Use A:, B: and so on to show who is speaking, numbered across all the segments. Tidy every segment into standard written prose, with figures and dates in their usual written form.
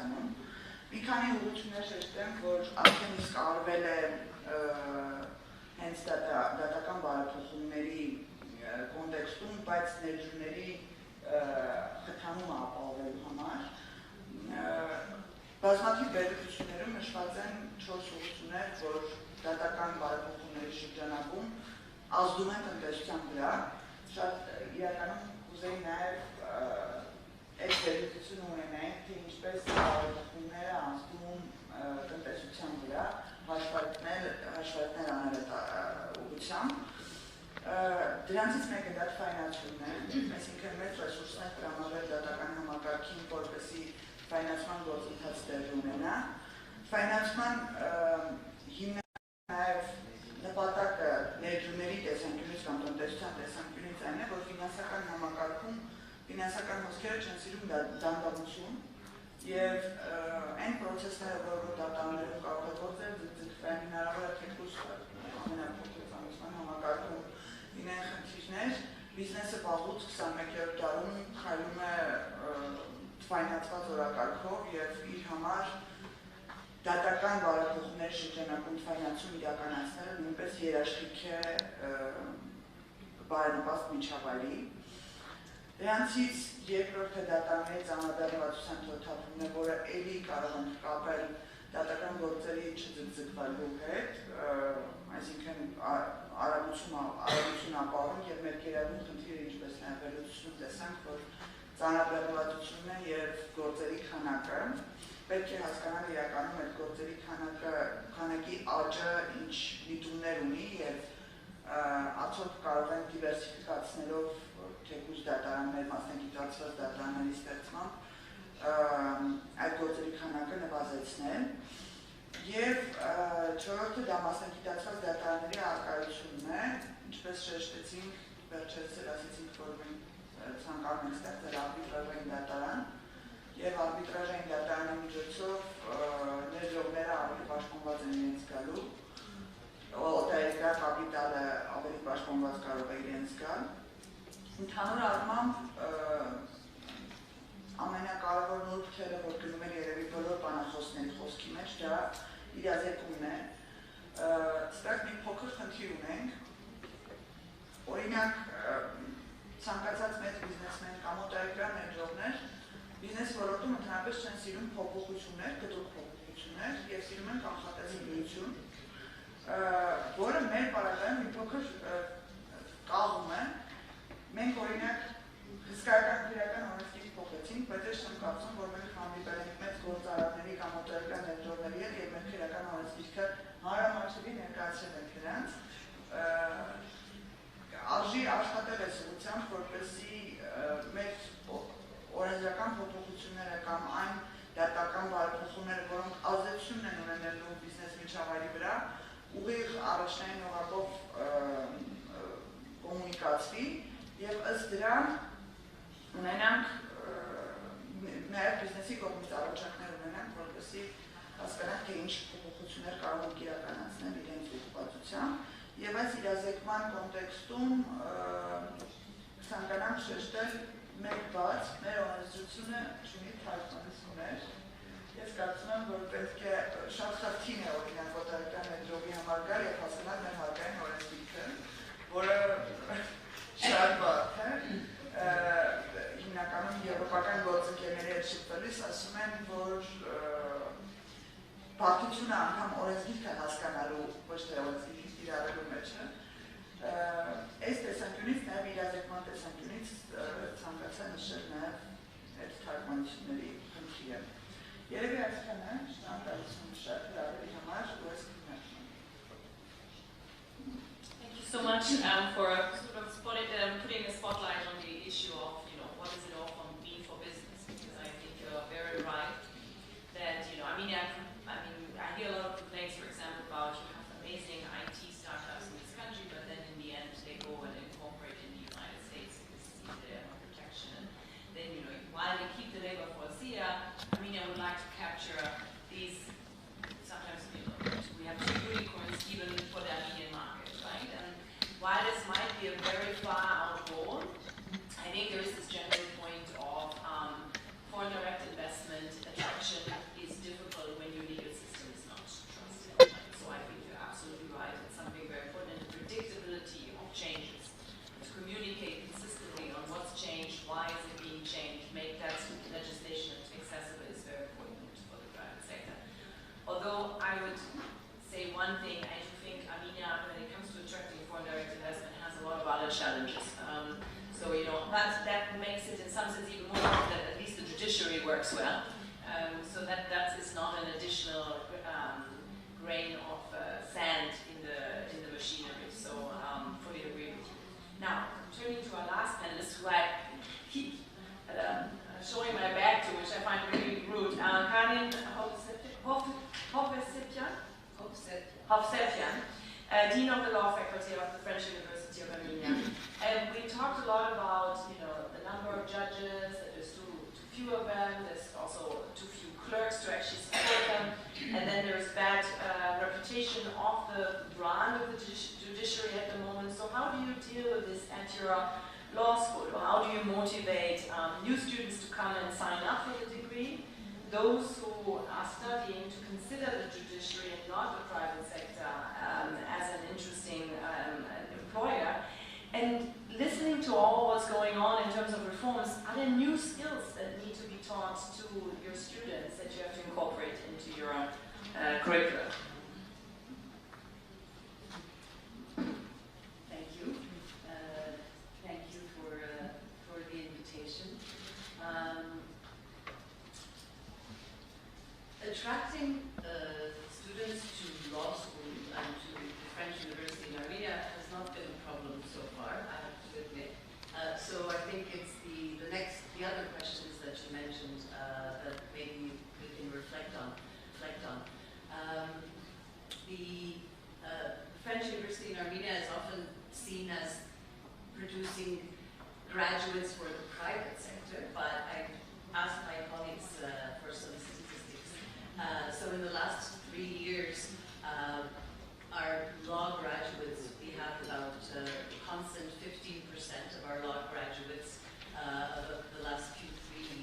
A: Հայաստանում։ Մի քանի ուղղություններ շեշտեմ, որ արդեն իսկ արվել է հենց դատական բարեփոխումների կոնտեքստում, բայց ներդրումների խթանումը ապահովելու համար բազմաթիվ պետություններում նշված են 4 ուղղություններ, որ դատական բարեփոխումների շրջանակում ազդում են տնտեսության վրա։ Շատ իրականում կուզեի նաև այդ վերլուծությունը ունենայինք, թե ինչպես բարեփոխումները ազդում տնտեսության վրա, հաշվարկներ անել ուղղությամբ։ Դրանցից մեկը դատաֆայնացումն է, այսինքն մեծ ռեսուրսներ տրամադրել դատական համակարգին, որպեսզի ֆայնանսման գործընթաց տեղի ունենա։ Ֆայնանսման հիմնական նաև նպատակը ներդրումների տեսանկյունից կամ տնտեսության տեսանկյունից այն է, որ ֆինանսական համակարգում ֆինանսական հոսքերը չեն սիրում դանդաղություն եւ այն պրոցեսները, որ դատարաններում կարող է գործել, ձգտվեն հնարավոր է թեկուզ ամենափոքր ֆինանսական համակարգում լինեն խնդիրներ, բիզնեսը վաղուց 21-րդ դարում քայլում է ֆայնանսված օրակարգով եւ իր համար դատական բարեփոխումների շրջանակում ֆայնանսում իրականացնելը նույնպես երաշխիք է բարենպաստ միջավայրի։ Դրանցից երկրորդը դատարանների ծանրաբեռնվածության թոթափումն է, որը էլի կարող են կապել դատական գործերի չձգձգվելու հետ, այսինքն արագություն ապահովում եւ մեր գերագույն խնդիրը ինչպես նաև վերլուծություն տեսանք, որ ծանրաբեռնվածությունն է եւ գործերի քանակը, պետք է հասկանալ իրականում այդ գործերի քանակի աճը ինչ միտումներ ունի եւ ացորդ կարող են դիվերսիֆիկացնելով թեկուզ դատարաններ, մասնագիտացված դատարանների ստեղծմամբ այդ գործերի քանակը նվազեցնել եւ չորրորդը դա մասնագիտացված դատարանների առկայությունն է, ինչպես շեշտեցինք, վերջերս ասացինք, որ մենք ցանկանում ենք ստեղծել արբիտրաժային դատարան եւ արբիտրաժային դատարանի միջոցով ներդրողները ավելի պաշտպանված են իրենց գալու, օտարերկրյա կապիտալը ավելի պաշտպանված կարող է իրենց գալ։ Ընդհանուր առմամբ ամենակարևոր նորմերը, որ գնում են երևի բոլոր բանախոսների խոսքի մեջ, դա իրազեկումն է։ Ստեղ մի փոքր խնդիր ունենք, օրինակ ցանկացած մեծ բիզնեսմեն կամ օտարերկրյա ներդրողներ բիզնես ոլորտում ընդհանրապես չեն սիրում փոփոխություններ, կտրուկ փոփոխություններ եւ սիրում են կանխատեսելիություն, որը մեր պարագայում մի փոքր կաղում է։ Մենք օրինակ հսկայական քրեական օրենսգիր փոխեցինք, բայց ես չեմ կարծում, որ մենք հանդիպել ենք մեծ գործարարների կամ օտարերկրյա ներդրողների հետ եւ մեր քրեական օրենսգիրքը հանրամատչելի ներկայացրել ենք նրանց։ Արժի աշխատել այս ուղղությամբ, որպեսզի մեր օրենսդրական փոփոխությունները կամ այն դատական բարեփոխումները, որոնք ազդեցություն են ունենելու բիզնես միջավայրի վրա, ուղիղ առաջնային օղակով կոմունիկացվի եւ ըստ դրան ունենանք նաև բիզնեսի կողմից առաջարկներ ունենանք, որպեսզի հասկանանք, թե ինչ փոփոխություններ կարող ենք իրականացնել իրենց ուղղվածությամբ եւ այս իրազեկման կոնտեքստում ցանկանանք շեշտել մեր բաց, մեր օրենսդրությունը ունի թարգմանություններ։ Ես կարծում եմ, որ պետք է շատ խրթին է օրինակ օտարերկրյա ներդրողի համար գալ եւ հասկանալ մեր հարկային օրենսգիրքը, որը շատ բարդ է, հիմնականում եվրոպական գործընկերների հետ շփվելիս ասում են, որ բարդությունը անգամ օրենսգիրքը հասկանալու, ոչ թե օրենսգիրքը կիրառելու մեջ է։ Այս տեսանկյունից, նաև իրազեկման տեսանկյունից ցանկացա նշել նաև այդ թարգմանությունների խնդիրը։ Երևի այսքանը, շնորհակալություն շատ հրավերի համար ու այս քննարկումը։
B: Thank you so much for sort of putting a spotlight on the issue of, what does it all mean for business? Because I think you're very right that, I hear a lot of complaints, for example, about you have amazing IT startups in this country, but then in the end they go and incorporate in the United States because they have no protection. Then, while they keep the labor force here, I would like to capture these, sometimes, we have two unicorns even for the Armenian market, right? And while this might be a very far out goal, I think there is this general point of foreign direct investment, attraction works well. So that is not an additional grain of sand in the machinery. So fully agree with you. Now, turning to our last panelist, who I keep showing my back to, which I find really rude, Karin Hovsepian, Dean of the Law Faculty of the French University of Armenia. And we talked a lot about, the number of judges, that there's too few of them, there's also too few clerks to actually support them, and then there's bad reputation of the brand of the judiciary at the moment. So how do you deal with this at your law school, or how do you motivate new students to come and sign up for the degree? Those who are studying to consider the judiciary and not the private sector as an interesting employer, and listening to all what's going on in terms of reforms, are there new skills that need to be taught to your students that you have to incorporate into your curriculum?
C: Thank you. Thank you for the invitation. Attracting students to law school and to the French University in Armenia has not been a problem so far, I have to admit. So I think it's the other questions that you mentioned that maybe we can reflect on. The French University in Armenia is often seen as producing graduates for the private sector, but I asked my colleagues for some statistics. So in the last 3 years, our law graduates, we have about a constant 15% of our law graduates of the last 3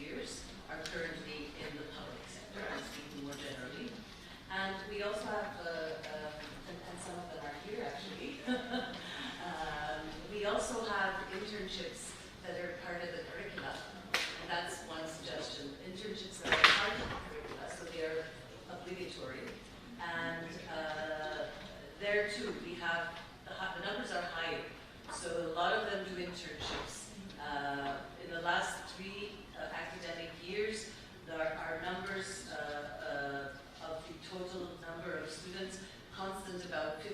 C: years are currently in the public sector, I'm speaking more generally. And we also have, and some of them are here actually, we also have internships that are part of the curricula, and that's one suggestion. Internships that are part of the curricula, so they are obligatory. And there too, we have, the numbers are higher. So a lot of them do internships. In the last 3 academic years, our numbers of the total number of students, constant about 50%,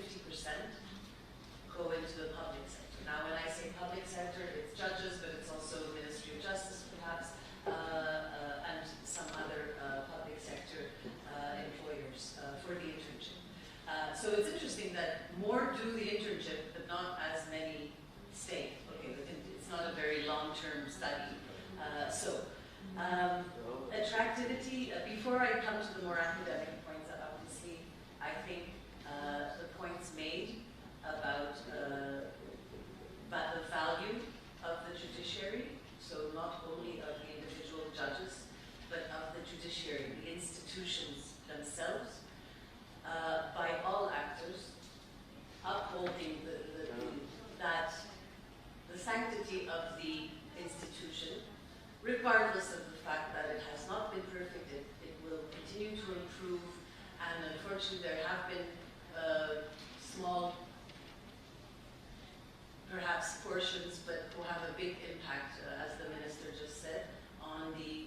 C: go into the public sector. Now when I say public sector, it's judges, but it's also Ministry of Justice perhaps, and some other public sector employers for the internship. So it's interesting that more do the internship, but not as many stay. Okay, it's not a very long-term study. Attractivity, before I come to the more academic points, obviously, I think the points made about the value of the judiciary, so not only of the individual judges, but of the judiciary, the institutions themselves, by all actors, upholding the sanctity of the institution, regardless of the fact that it has not been perfect, it will continue to improve, and unfortunately there have been small, perhaps portions, but will have a big impact, as the minister just said, on the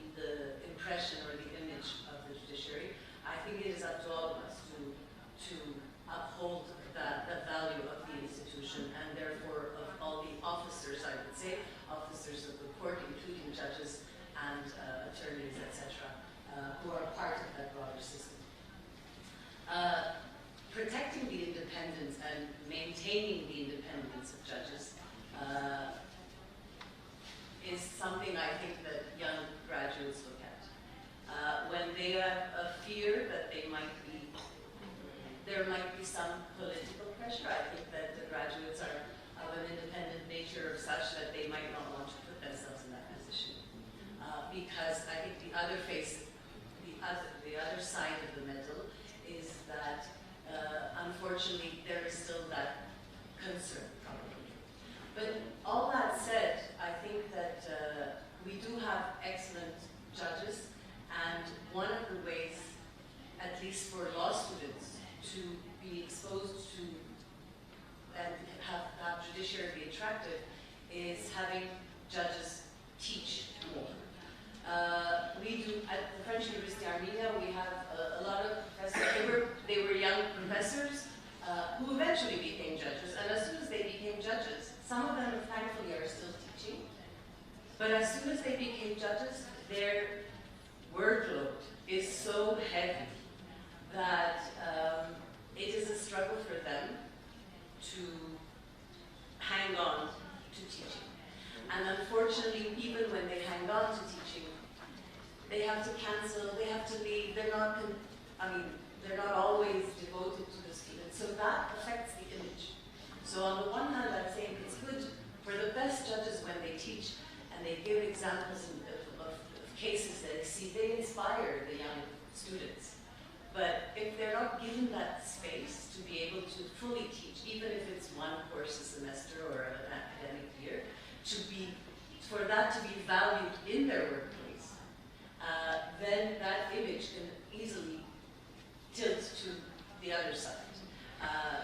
C: impression or the image of the judiciary. I think it is up to all of us to uphold the value of the institution, and therefore of all the officers, I would say, officers of the court, including judges and attorneys, etc., who are part of that broader system. Protecting the independence and maintaining the independence of judges is something I think that young graduates look at. When they have a fear that there might be some political pressure, I think that the graduates are of an independent nature of such that they might not want to put themselves in that position. Because I think the other side of the medal is that unfortunately there is still that concern, probably. But all that said, I think that we do have excellent judges, and one of the ways, at least for law students, to be exposed to and have judiciary be attractive is having judges teach more. We we do at the French University Armenia, we have a lot of professors. They were young professors who eventually became judges. And as soon as they became judges, some of them thankfully are still teaching. But as soon as they became judges, their workload is so heavy that it is a struggle for them to hang on to teaching. And unfortunately, even when they hang on to teaching, they have to cancel, they have to leave, they're not always devoted to the students. So that affects the image. So on the one hand, I'm saying it's good for the best judges when they teach and they give examples of cases that they inspire the young students. But if they're not given that space to be able to fully teach, even if it's one course a semester or an academic year, for that to be valued in their workplace, then that image can easily tilt to the other side.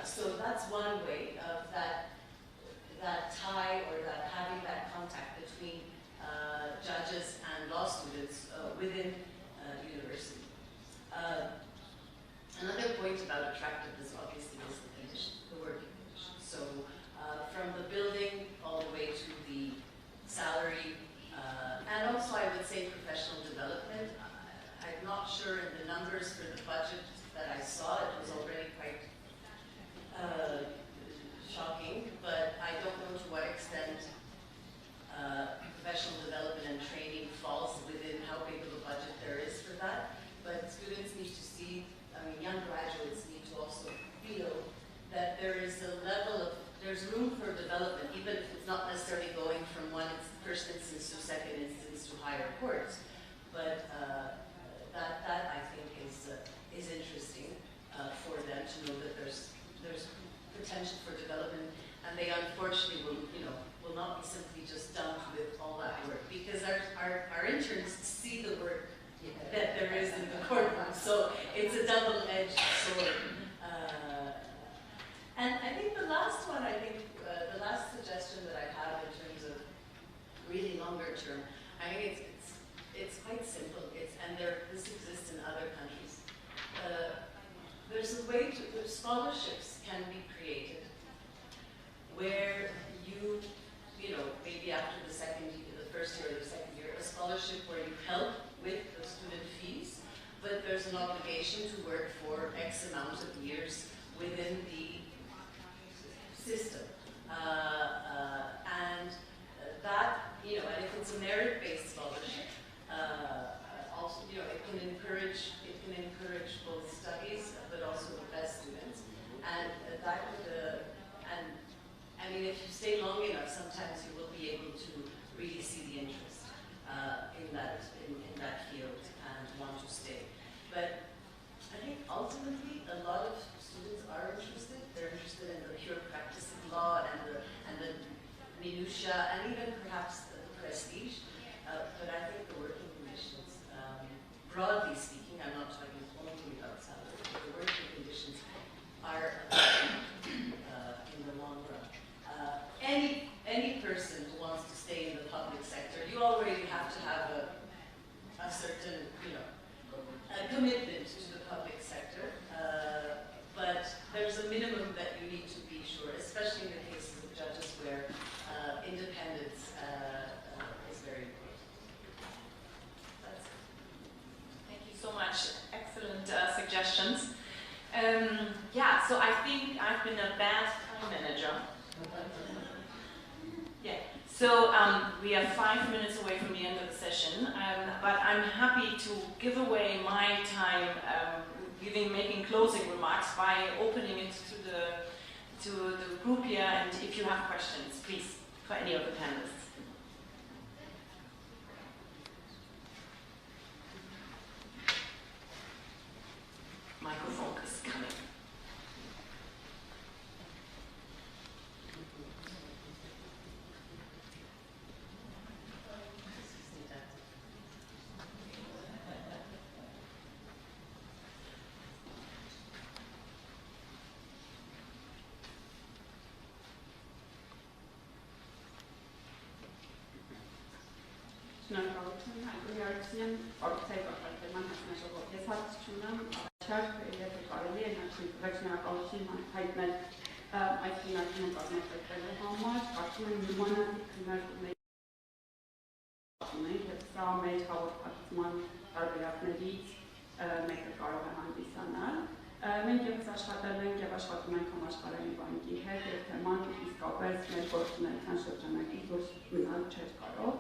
C: So that's one way of that tie or that having that contact between judges and law students within university. Another point about attractiveness obviously is the condition, the working conditions. So from the building all the way to the salary, and also I would say professional development. I'm not sure in the numbers for the budget that I saw, it was already quite shocking, but I don't know to what extent professional development and training falls within how big of a budget there is for that. But students need to see, young graduates need to also feel that there is a level of, there's room for development, even if it's not necessarily going from first instance to second instance to higher courts. But that I think is interesting for them to know that there's potential for development, and they unfortunately will not be simply just dumped with all that work, because our interns see the work that there is in the courtroom. So it's a double-edged sword. And I think the last one, the last suggestion that I have in terms of really longer term, I think it's quite simple. This exists in other countries. There's a way scholarships can be created where you maybe after the first year or the second year, a scholarship where you help with the student fees, but there's an obligation to work for X amount of years within the system. And that, and if it's a merit-based scholarship, also, it can encourage both studies, but also the best students. And that would, if you stay long enough, sometimes you will be able to really see the interest in that field and want to stay. But I think ultimately a lot of students are interested. They're interested in the pure practice of law and the minutiae and even perhaps the prestige. But I think the working conditions, broadly speaking, I'm not talking only about salary, but the working conditions are in the long run. Any person who wants to stay in the public sector, you already have to have a certain, a commitment to the public sector. But there's a minimum that you need to be sure, especially in the cases of judges where independence is very important. That's it.
B: Thank you so much. Excellent suggestions. So I think I've been a bad time manager. Yeah. So we are 5 minutes away from the end of the session, but I'm happy to give away my time, making closing remarks by opening it to the group here. And if you have questions, please, for any of the panelists. Microphone is coming.
D: Շնորհակալություն հայտնիարարության կառուցայի կարգավորման հանձնաժողով։ Ես հարց չունեմ, առաջարկ եթե կարելի է շնորհակալություն հայտնել այս քննարկումը կազմակերպելու համար, կարծում եմ նմանատիպ քննարկումների ունենք, եւ սա մեր հաղորդակցման տարբերակներից մեկը կարող է հանդիսանալ։ Մենք ևս աշխատել ենք եւ աշխատում ենք համաշխարհային բանկի հետ եւ թեման իսկապես մեր գործունեության շրջանակից դուրս մնալ չէր կարող։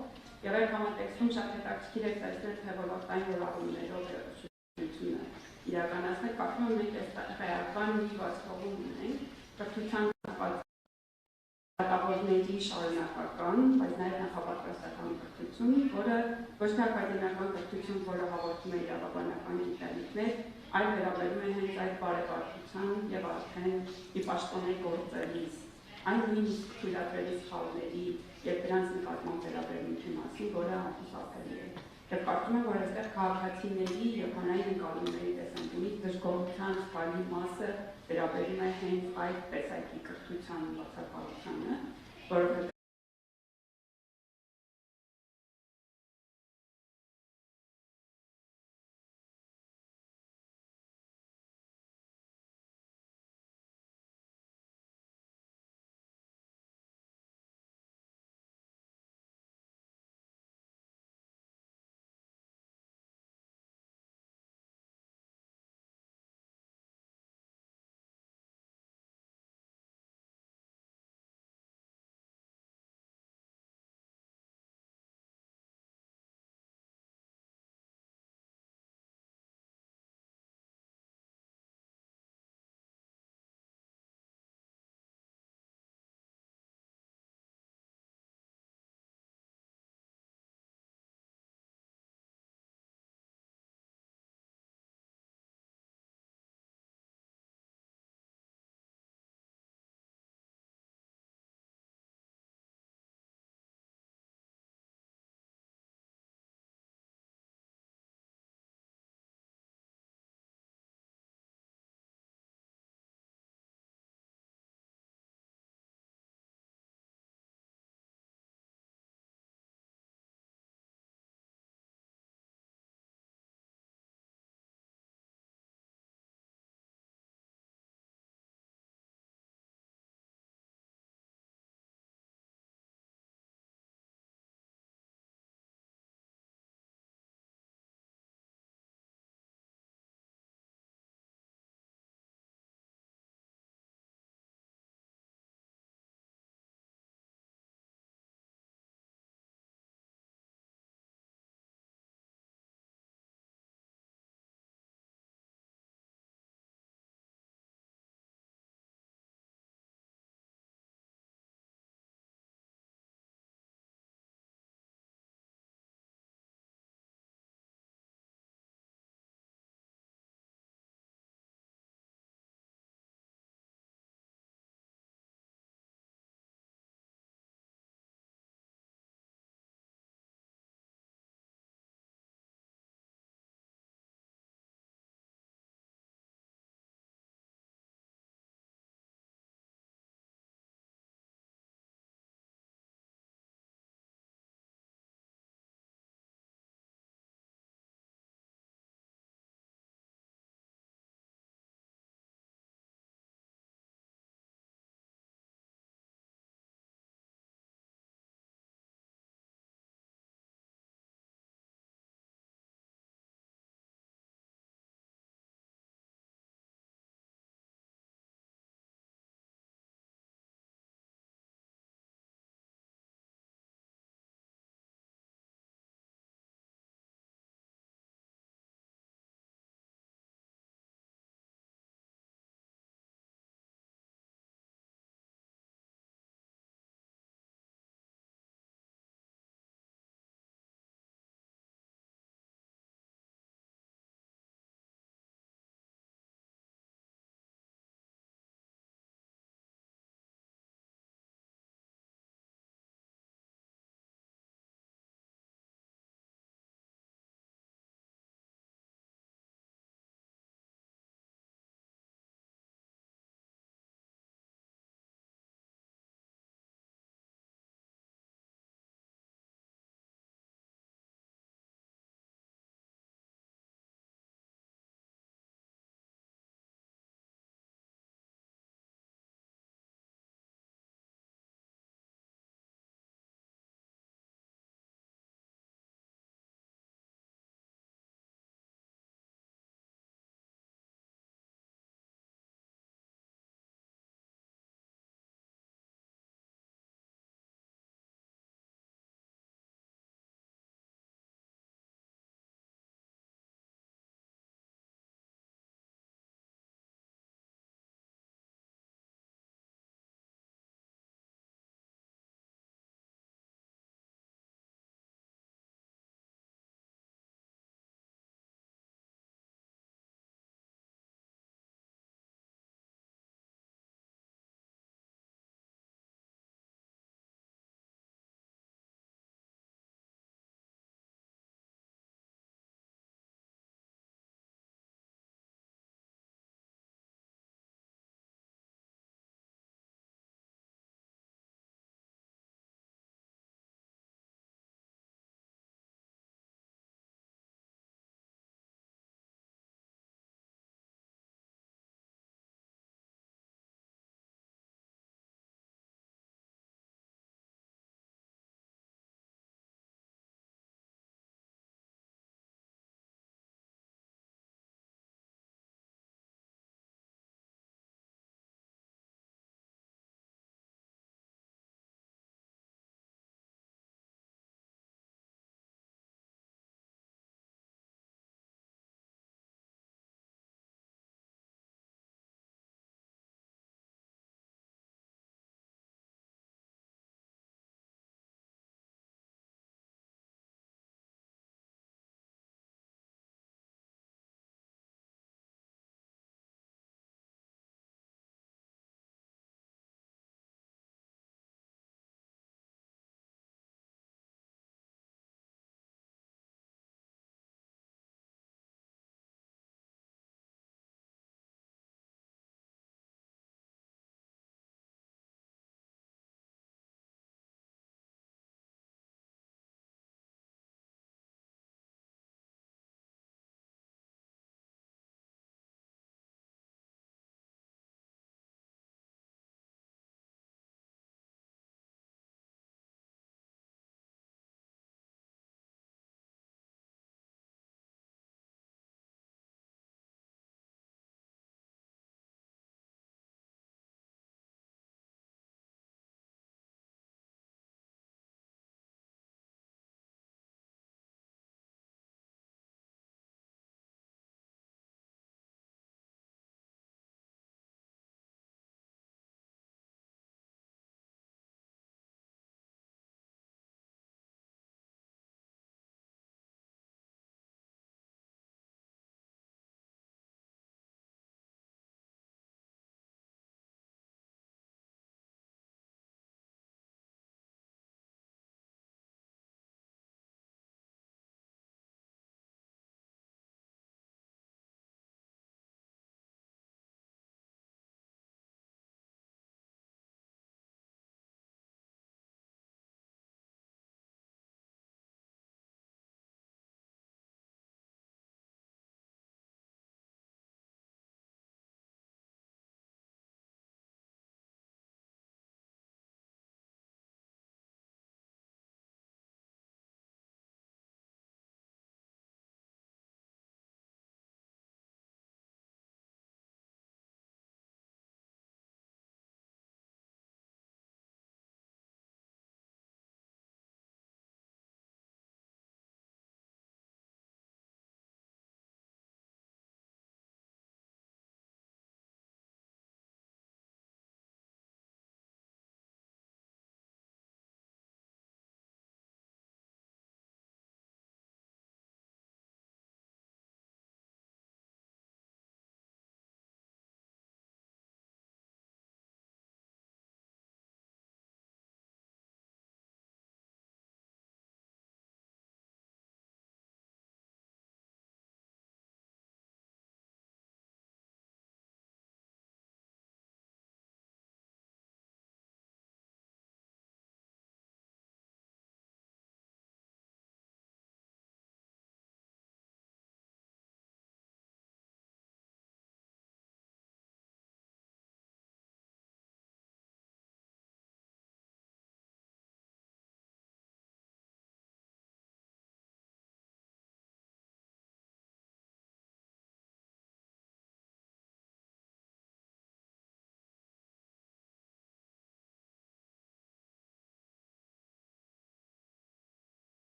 D: Եվ այդ համատեքստում շատ հետաքրքիր է տեսնել, թե ոլորտային որակումներով վերահսկողությունը իրականացնել, կարծում եմ մենք այս խայական մի բացողում ունենք, կրթության դատավորների շարունակական, բայց նաև նախապատրաստական կրթություն, որը ոչ թե ակադեմիական կրթություն, որը հաղորդում է իրավաբանական գիտելիքներ, այլ վերաբերում է հենց այդ բարեպաշտության եւ արդեն ի պաշտոնի գործելիս, այն նույնիսկ թույլատրելի սխալների եւ դրանց նկատմամբ վերաբերմունքի մասին, որը հանդիսացել է։ Եվ կարծում եմ, որ այստեղ քաղաքացիների եւ հանրային ընկալումների տեսանկյունից դժգոհության զգալի մասը վերաբերում է հենց այդ տեսակի կրթության բացակայությանը, որովհետեւ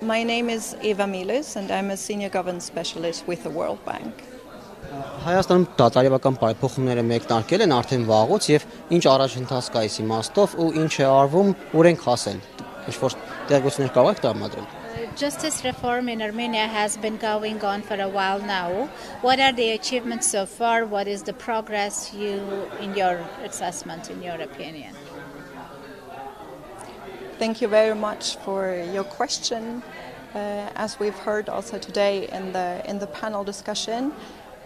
E: My name is Eva Miles and I'm a senior governance specialist with the World Bank.
F: Հայաստանում դատարանական բարեփոխումները մեկնարկել են արդեն վաղուց եւ ինչ առաջընթաց կա այս իմաստով ու ինչ է արվում օրենք հասել։ Ինչ-որ տեղեկություններ կարող եք տրամադրել։
G: Justice reform in Armenia has been going on for a while now. What are the achievements so far? What is the progress in your assessment, in your opinion?
E: Thank you very much for your question. As we've heard also today in the panel discussion,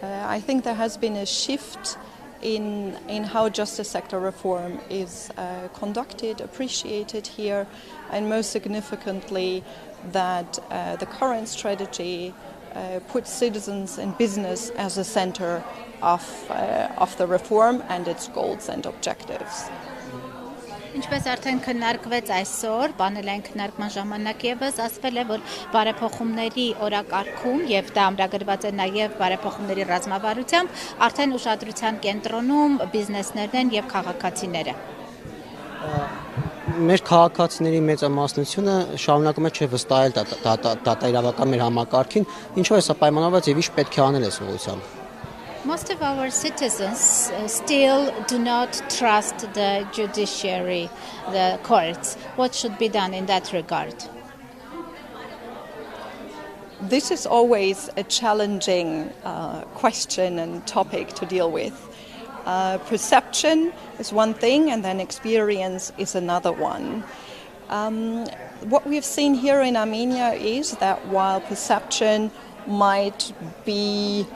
E: I think there has been a shift in how justice sector reform is conducted, appreciated here, and most significantly that the current strategy puts citizens and business as the center of the reform and its goals and objectives.
G: Ինչպես արդեն քննարկվեց այսօր, պանելային քննարկման ժամանակ ևս ասվել է, որ բարեփոխումների օրակարգում եւ դա ամրագրված է նաեւ բարեփոխումների ռազմավարությամբ արդեն ուշադրության կենտրոնում բիզնեսներն են եւ քաղաքացիները։
F: Մեր քաղաքացիների մեծամասնությունը շարունակում է չվստահել դատաիրավական մեր համակարգին, ինչով է սա պայմանավորված եւ ինչ պետք է անել այս ուղղությամբ։
G: Most of our citizens still do not trust the judiciary, the courts. What should be done in that regard?
E: This is always a challenging question and topic to deal with. Perception is one thing and then experience is another one. What we've seen here in Armenia is that while perception might be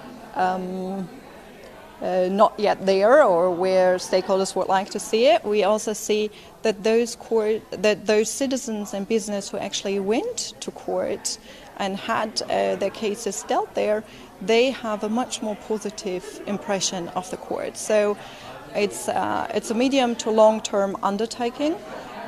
E: not yet there or where stakeholders would like to see it, we also see that those citizens and business who actually went to court and had their cases dealt there, they have a much more positive impression of the court. So it's a medium to long-term undertaking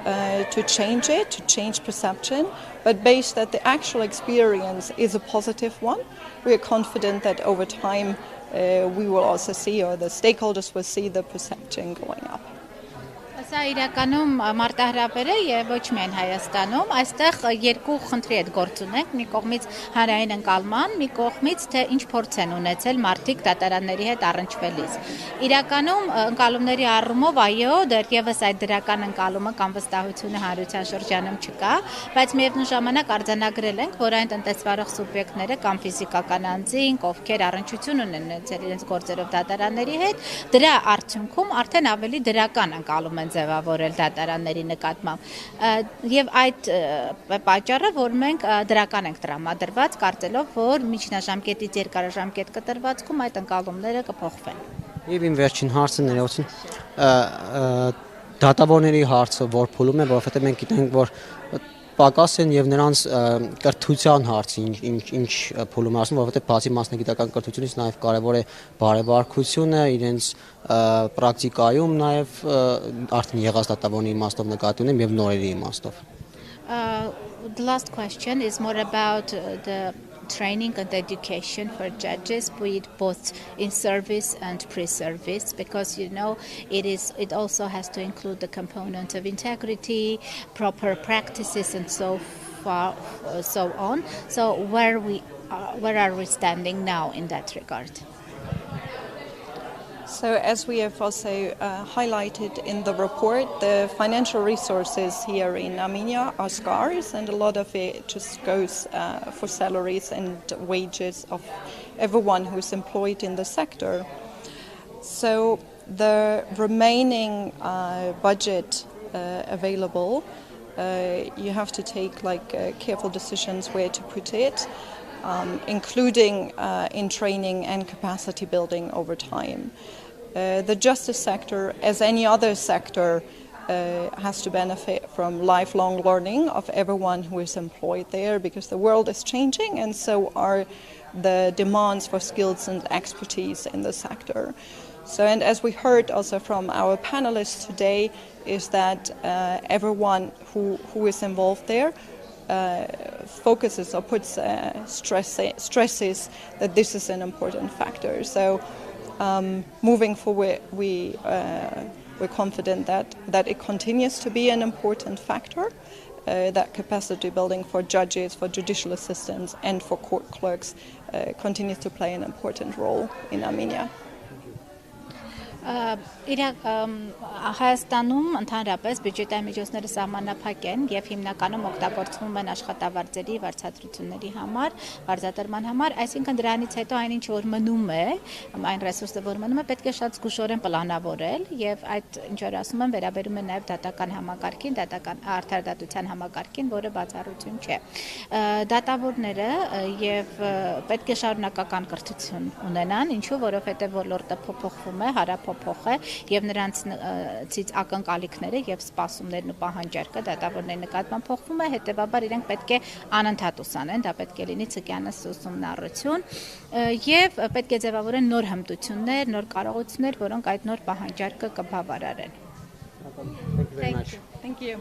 E: to change it, to change perception, but based that the actual experience is a positive one. We are confident that over time we will also see, or the stakeholders will see, the perception going up.
G: Սա իրականում մարտահրավեր է եւ ոչ միայն Հայաստանում, այստեղ երկու խնդրի հետ գործ ունենք, մի կողմից հանրային ընկալման, մի կողմից թե ինչ փորձ են ունեցել մարդիկ դատարանների հետ առնչվելիս։ Իրականում ընկալումների առումով այո, դեռևս այդ դրական ընկալումը կամ վստահությունը հանրության շրջանում չկա, բայց միևնույն ժամանակ արձանագրել ենք, որ այն տնտեսվարող սուբյեկտները կամ ֆիզիկական անձինք, ովքեր առնչություն ունեն ունեցել իրենց գործերով դատարանների հետ, դրա արդյունքում արդեն ավելի դրական ընկալում են ձևավորել դատարանների նկատմամբ եւ այդ պատճառը որ մենք դրական ենք տրամադրված կարծելով որ միջնաժամկետից երկարաժամկետ կտրվածքում այդ ընկալումները կփոխվեն։
F: Եվ իմ վերջին հարցը ներողություն դատավորների հարցը որ փուլում է, որովհետեւ մենք գիտենք որ պակաս են եւ նրանց կրթության հարցը ինչ փուլում ասում, որովհետեւ բացի մասնագիտական կրթությունից նաեւ կարեւոր է բարեվարքությունը, իրենց պրակտիկայում նաեւ արդեն եղած դատավորների իմաստով նկատի ունեմ եւ նորերի իմաստով։
G: The last question is more about the training and education for judges, be it both in service and pre-service, because you know it also has to include the component of integrity, proper practices, and so on. So where are we standing now in that regard?
E: So as we have also highlighted in the report, the financial resources here in Armenia are scarce and a lot of it just goes for salaries and wages of everyone who's employed in the sector. So the remaining budget available, you have to take careful decisions where to put it, including in training and capacity building over time. The justice sector, as any other sector, has to benefit from lifelong learning of everyone who is employed there because the world is changing and so are the demands for skills and expertise in the sector. So, and as we heard also from our panelists today, is that everyone who is involved there focuses or puts stresses that this is an important factor. So moving forward, we we're confident that it continues to be an important factor, that capacity building for judges, for judicial assistants, and for court clerks continues to play an important role in Armenia.
G: Հայաստանում ընդհանրապես բյուջետային միջոցները սահմանափակ են եւ հիմնականում օգտագործվում են աշխատավարձերի վարձատրությունների համար, վարձատրման համար, այսինքն դրանից հետո այնինչ որ մնում է, այն ռեսուրսը որ մնում է, պետք է շատ զգուշորեն պլանավորել եւ այդ ինչ որ ասում են վերաբերում է նաեւ դատական համակարգին, դատական արդարադատության համակարգին, որը բացառություն չէ։ Դատավորները եւ պետք է շարունակական կրթություն ունենան, ինչու որովհետեւ ոլորտը փոփոխվում է, փոփոխ է եւ նրանցից ակնկալիքները եւ սպասումներն ու պահանջարկը դատավորների նկատմամբ փոխվում է, հետեւաբար իրենք պետք է անընդհատ ուսանեն, դա պետք է լինի ցկյանս ուսումնառություն եւ պետք է ձևավորեն նոր հմտություններ, նոր կարողություններ, որոնք այդ նոր պահանջարկը կբավարարեն։
F: Thank you very much.
E: Thank you.